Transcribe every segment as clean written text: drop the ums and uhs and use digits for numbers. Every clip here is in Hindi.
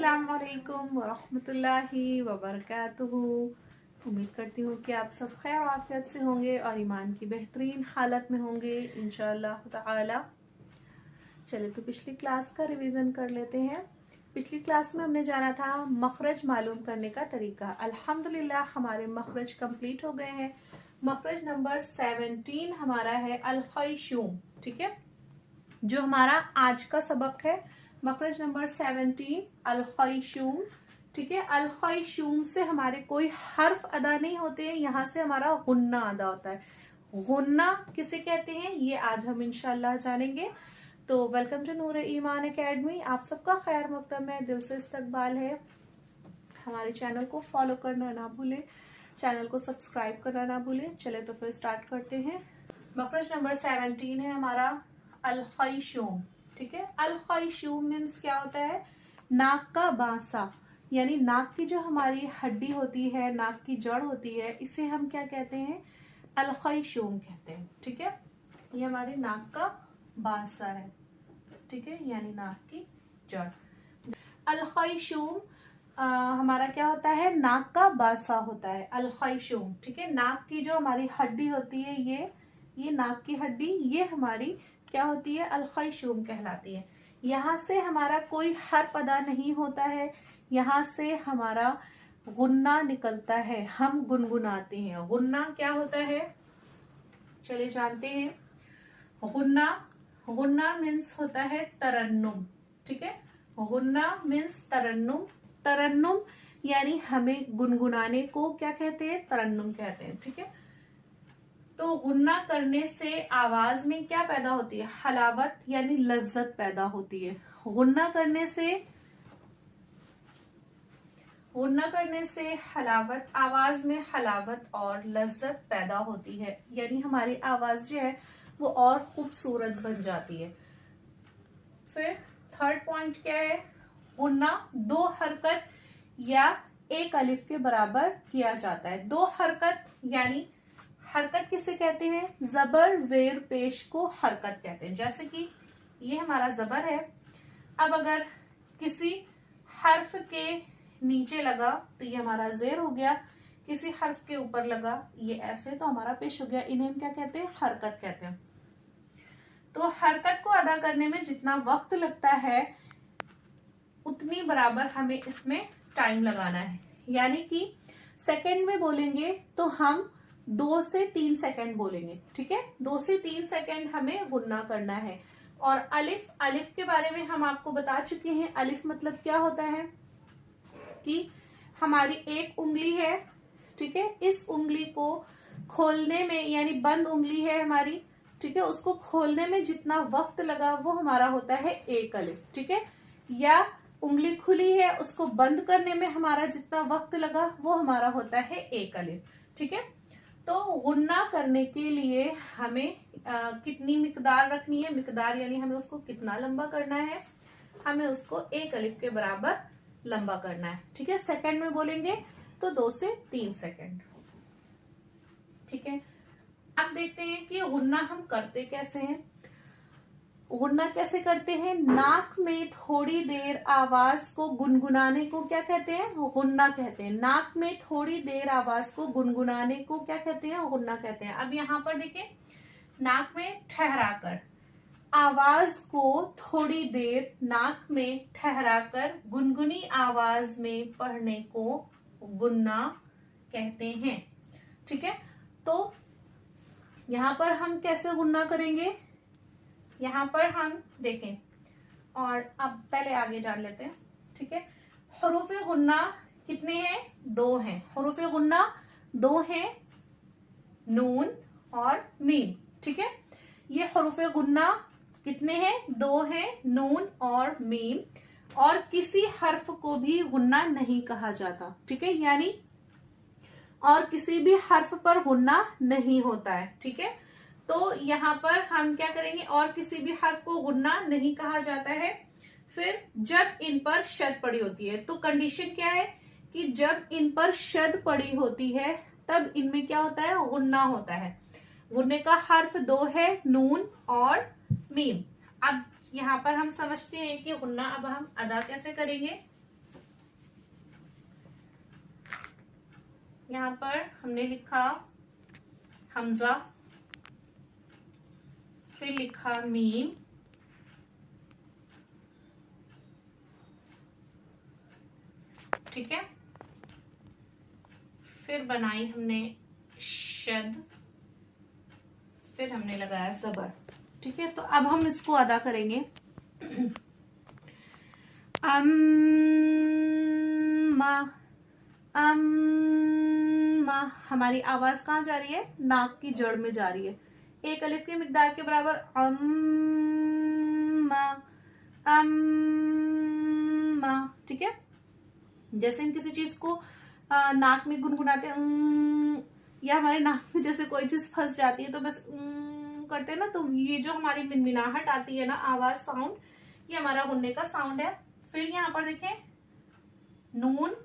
अस्सलामुअलैकुम वरहमतुल्लाहि वबरकातुहू। उम्मीद करती हूँ कि आप सब खैर आफियत से होंगे और ईमान की बेहतरीन हालत में होंगे इंशाअल्लाह ताला। चले तो पिछली क्लास का रिवीजन कर लेते हैं। पिछली क्लास में हमने जाना था मखरज मालूम करने का तरीका। अल्हम्दुलिल्लाह हमारे मखरज कंप्लीट हो गए हैं। मखरज नंबर 17 हमारा है अल-खैशूम। ठीक है, जो हमारा आज का सबक है मखरज नंबर 17 अल-खैशूम। ठीक है, अल-खैशूम से हमारे कोई हर्फ अदा नहीं होते हैं, यहाँ से हमारा गुन्ना अदा होता है। गुन्ना किसे कहते हैं ये आज हम इंशाल्लाह जानेंगे। तो welcome to Noor Iman academy. आप सबका खैर मकदम है, दिल से इस्तकबाल है। हमारे चैनल को फॉलो करना ना भूले, चैनल को सब्सक्राइब करना ना भूले। चले तो फिर स्टार्ट करते हैं। मखरज नंबर 17 है हमारा अल-खैशूम। ठीक है, अल-खैशूम मीन्स क्या होता है, नाक का बांसा, यानी नाक की जो हमारी हड्डी होती है, नाक की जड़ होती है, इसे हम क्या कहते हैं, अल-खैशूम कहते हैं। ठीक है, ये हमारी नाक का बांसा है। ठीक है, यानी नाक की जड़। अल-खैशूम हमारा क्या होता है, नाक का बांसा होता है अल-खैशूम। ठीक है, नाक की जो हमारी हड्डी होती है, ये नाक की हड्डी, ये हमारी क्या होती है, अल-खैशूम कहलाती है। यहाँ से हमारा कोई हर्फ अदा नहीं होता है, यहाँ से हमारा गुन्ना निकलता है, हम गुनगुनाते हैं। गुन्ना क्या होता है, चलिए जानते हैं। गुन्ना मीन्स होता है तरन्नुम। ठीक है, गुन्ना मीन्स तरन्नुम। तरन्नुम यानी हमें गुनगुनाने को क्या कहते हैं, तरन्नुम कहते हैं। ठीक है, तो गुन्ना करने से आवाज में क्या पैदा होती है, हलावत यानी लज्जत पैदा होती है। गुन्ना करने से हलावत, आवाज में हलावत और लज्जत पैदा होती है, यानी हमारी आवाज जो है वो और खूबसूरत बन जाती है। फिर थर्ड पॉइंट क्या है, गुन्ना दो हरकत या एक अलिफ के बराबर किया जाता है। दो हरकत यानी हरकत किसे कहते हैं, जबर जेर पेश को हरकत कहते हैं। जैसे कि ये हमारा जबर है, अब अगर किसी हर्फ के नीचे लगा तो ये हमारा जेर हो गया, किसी हर्फ के ऊपर लगा ये ऐसे तो हमारा पेश हो गया। इन्हें हम क्या कहते हैं, हरकत कहते हैं। तो हरकत को अदा करने में जितना वक्त लगता है उतनी बराबर हमें इसमें टाइम लगाना है। यानी कि सेकंड में बोलेंगे तो हम 2 से 3 सेकंड बोलेंगे। ठीक है, 2 से 3 सेकंड हमें गुन्ना करना है। और अलिफ के बारे में हम आपको बता चुके हैं। अलिफ मतलब क्या होता है कि हमारी एक उंगली है, ठीक है, इस उंगली को खोलने में, यानी बंद उंगली है हमारी, ठीक है, उसको खोलने में जितना वक्त लगा वो हमारा होता है एक अलिफ। ठीक है, या उंगली खुली है उसको बंद करने में हमारा जितना वक्त लगा वो हमारा होता है एक अलिफ। ठीक है, तो गुन्ना करने के लिए हमें कितनी मिकदार रखनी है, मिकदार यानी हमें उसको कितना लंबा करना है, हमें उसको एक अलिफ के बराबर लंबा करना है। ठीक है, सेकंड में बोलेंगे तो 2 से 3 सेकंड। ठीक है, अब देखते हैं कि गुन्ना हम करते कैसे हैं। गुन्ना कैसे करते हैं, नाक में थोड़ी देर आवाज को गुनगुनाने को क्या कहते हैं, गुन्ना कहते हैं। नाक में थोड़ी देर आवाज को गुनगुनाने को क्या कहते हैं, गुन्ना कहते हैं। अब यहाँ पर देखिए, नाक में ठहराकर आवाज को थोड़ी देर नाक में ठहराकर गुनगुनी आवाज में पढ़ने को गुन्ना कहते हैं। ठीक है, तो यहाँ पर हम कैसे गुन्ना करेंगे, यहाँ पर हम देखें और अब पहले आगे जान लेते हैं। ठीक है, हुरूफ गुन्ना कितने हैं, 2 हैं। हुरूफ गुन्ना 2 हैं, नून और मीम। ठीक है, ये हुरूफ गुन्ना कितने हैं, 2 हैं, नून और मीम। और किसी हर्फ को भी गुन्ना नहीं कहा जाता। ठीक है, यानी और किसी भी हर्फ पर गुन्ना नहीं होता है। ठीक है, तो यहाँ पर हम क्या करेंगे, और किसी भी हर्फ को गुन्ना नहीं कहा जाता है। फिर जब इन पर शद पड़ी होती है, तो कंडीशन क्या है कि जब इन पर शद पड़ी होती है तब इनमें क्या होता है, गुन्ना होता है। गुन्ने का हर्फ 2 है, नून और मीम। अब यहाँ पर हम समझते हैं कि गुन्ना अब हम अदा कैसे करेंगे। यहाँ पर हमने लिखा हमजा, फिर लिखा मीम, ठीक है, फिर बनाई हमने शद, फिर हमने लगाया जबर, ठीक है। तो अब हम इसको अदा करेंगे। अम्मा, अम्मा, हमारी आवाज कहाँ जा रही है? नाक की जड़ में जा रही है। एक अलिफ के मिकदार के बराबर अम्मा, अम्मा, ठीक है। जैसे हम किसी चीज को नाक में गुनगुनाते हैं, या हमारे नाक में जैसे कोई चीज फंस जाती है तो बस करते हैं ना, तो ये जो हमारी मिनमिनाहट आती है ना, आवाज, साउंड, ये हमारा गुनने का साउंड है। फिर यहाँ पर देखें नून,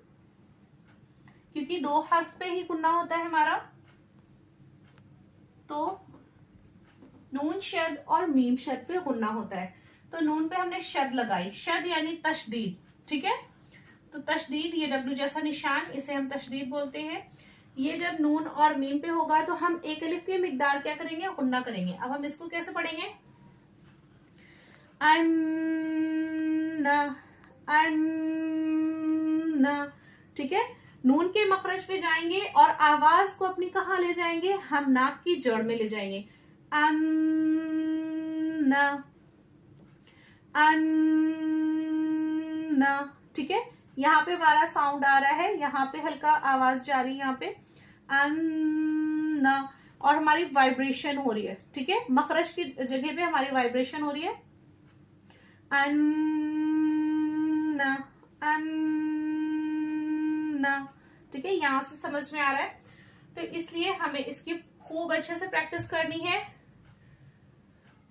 क्योंकि 2 हर्फ पे ही गुन्ना होता है हमारा, तो नून शद और मीम शद पे गुन्ना होता है। तो नून पे हमने शद लगाई, शद यानी तशदीद, ठीक है। तो तशदीद, ये डब्ल्यू जैसा निशान, इसे हम तशदीद बोलते हैं। ये जब नून और मीम पे होगा तो हम एक अलिफ के मिकदार क्या करेंगे? गुन्ना करेंगे। अब हम इसको कैसे पढ़ेंगे? अन्ना, अन्ना, ठीक है। नून के मखरज पे जाएंगे और आवाज को अपनी कहाँ ले जाएंगे? हम नाक की जड़ में ले जाएंगे। अन्ना, अन्ना, ठीक है। यहाँ पे हमारा साउंड आ रहा है, यहाँ पे हल्का आवाज जा रही है, यहाँ पे अन्ना, और हमारी वाइब्रेशन हो रही है, ठीक है। मखरज की जगह पे हमारी वाइब्रेशन हो रही है। अन्ना, अन्ना, ठीक है। यहां से समझ में आ रहा है। तो इसलिए हमें इसकी खूब अच्छे से प्रैक्टिस करनी है।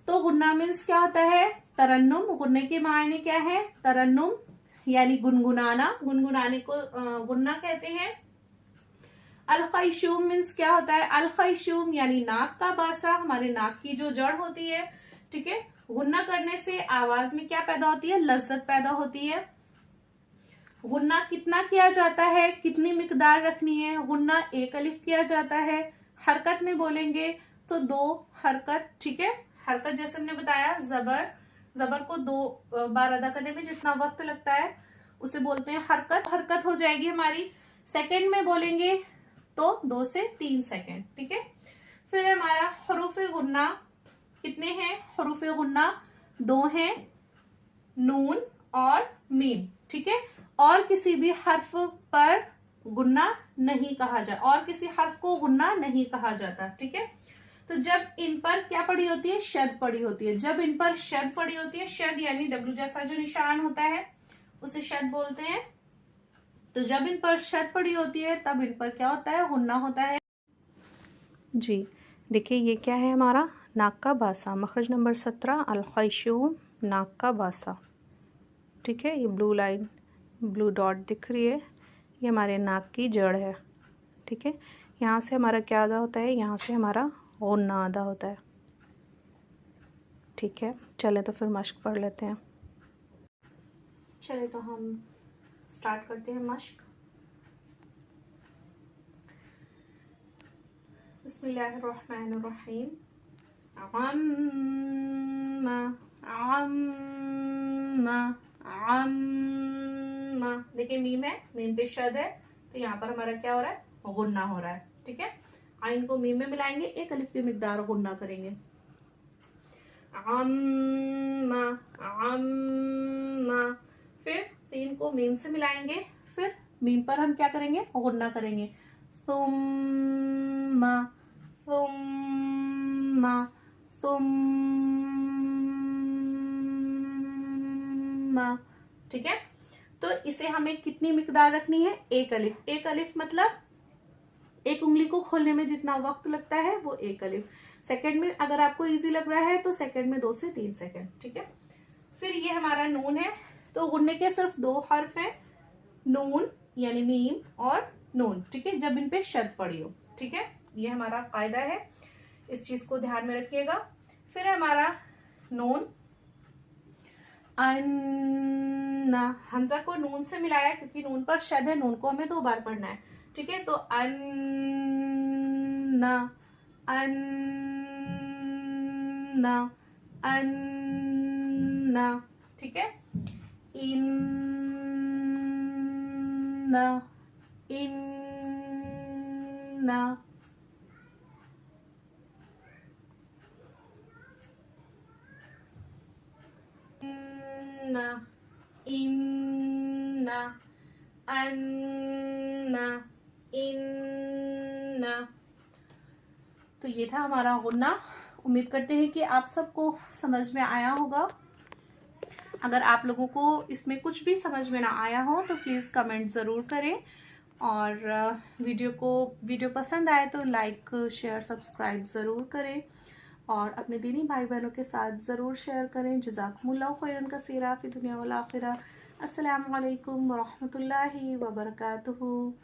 तो गुन्ना मीन्स क्या होता है? तरन्नुम। गुन्ने के मायने क्या है? तरन्नुम यानी गुनगुनाना, गुनगुनाने को गुन्ना कहते हैं। अल खैशूम मीन्स क्या होता है? अल खैशूम यानी नाक का बासा, हमारे नाक की जो जड़ होती है, ठीक है। गुन्ना करने से आवाज में क्या पैदा होती है? लज्जत पैदा होती है। गुन्ना कितना किया जाता है? कितनी मिकदार रखनी है? गुन्ना एक अलिफ किया जाता है। हरकत में बोलेंगे तो 2 हरकत, ठीक है। हरकत जैसे हमने बताया, जबर, जबर को 2 बार अदा करने में जितना वक्त लगता है उसे बोलते हैं हरकत। हरकत हो जाएगी हमारी। सेकंड में बोलेंगे तो 2 से 3 सेकंड, ठीक है। फिर हमारा हरूफे गुन्ना कितने हैं? हरूफे गुन्ना 2 हैं, नून और मीम, ठीक है। और किसी भी हर्फ पर गुन्ना नहीं कहा जाता, और किसी हर्फ को गुन्ना नहीं कहा जाता, ठीक है। तो जब इन पर क्या पड़ी होती है? शद पड़ी होती है। जब इन पर शद पड़ी होती है, शद यानी डब्ल्यू जैसा जो निशान होता है उसे शद बोलते हैं। तो जब इन पर शद पड़ी होती है तब इन पर क्या होता है? गुन्ना होता है। जी देखिए, ये क्या है? हमारा नाक का बासा, मखरज नंबर 17, अल खैशूम, नाक का बासा, ठीक है। ये ब्लू लाइन, ब्लू डॉट दिख रही है, ये हमारे नाक की जड़ है, ठीक है। यहाँ से हमारा क्या अदा होता है? यहाँ से हमारा गुन्ना अदा होता है, ठीक है। चले तो फिर मश्क पढ़ लेते हैं। चले तो हम स्टार्ट करते हैं मश्क। बिस्मिल्लाहिर्रहमानिर्रहीम। अम्मा, अम्मा, अम्मा, देखिए मीम है, मीम पे शद है, तो यहाँ पर हमारा क्या हो रहा है? गुन्ना हो रहा है, ठीक है। आइन को मीम में मिलाएंगे, एक अलिफ की मिकदार गुन्ना करेंगे। अम्मा, अम्मा, फिर 3 को मीम से मिलाएंगे, फिर मीम पर हम क्या करेंगे? गुन्ना करेंगे। सुम्मा, सुम्मा, सुम्मा, ठीक है। तो इसे हमें कितनी मिकदार रखनी है? एक अलिफ। एक अलिफ मतलब एक उंगली को खोलने में जितना वक्त लगता है वो एक अलिफ। सेकंड में अगर आपको इजी लग रहा है तो सेकंड में 2 से 3 सेकंड, ठीक है। फिर ये हमारा नून है, तो गुन्ने के सिर्फ 2 हर्फ हैं, नून यानी मीम और नून, ठीक है, जब इन पे शद पड़ी हो, ठीक है। ये हमारा कायदा है, इस चीज को ध्यान में रखिएगा। फिर हमारा नून, अन्ना, हमजा को नून से मिलाया क्योंकि नून पर शद है, नून को हमें 2 बार पढ़ना है, ठीक है, तो अन्ना, अन्ना, अन्ना, ठीक है। इन्ना, इन्ना, इन्ना, इन्ना, अन्ना, इन्ना। तो ये था हमारा गुन्ना। उम्मीद करते हैं कि आप सबको समझ में आया होगा। अगर आप लोगों को इसमें कुछ भी समझ में ना आया हो तो प्लीज़ कमेंट ज़रूर करें, और वीडियो पसंद आए तो लाइक शेयर सब्सक्राइब ज़रूर करें, और अपने दीनी भाई बहनों के साथ ज़रूर शेयर करें। जज़ाकुमुल्लाहु खैरन कसीरा फ़ी दुनिया वल आखिरा। अस्सलामु अलैकुम व रहमतुल्लाहि व बरकातुहू।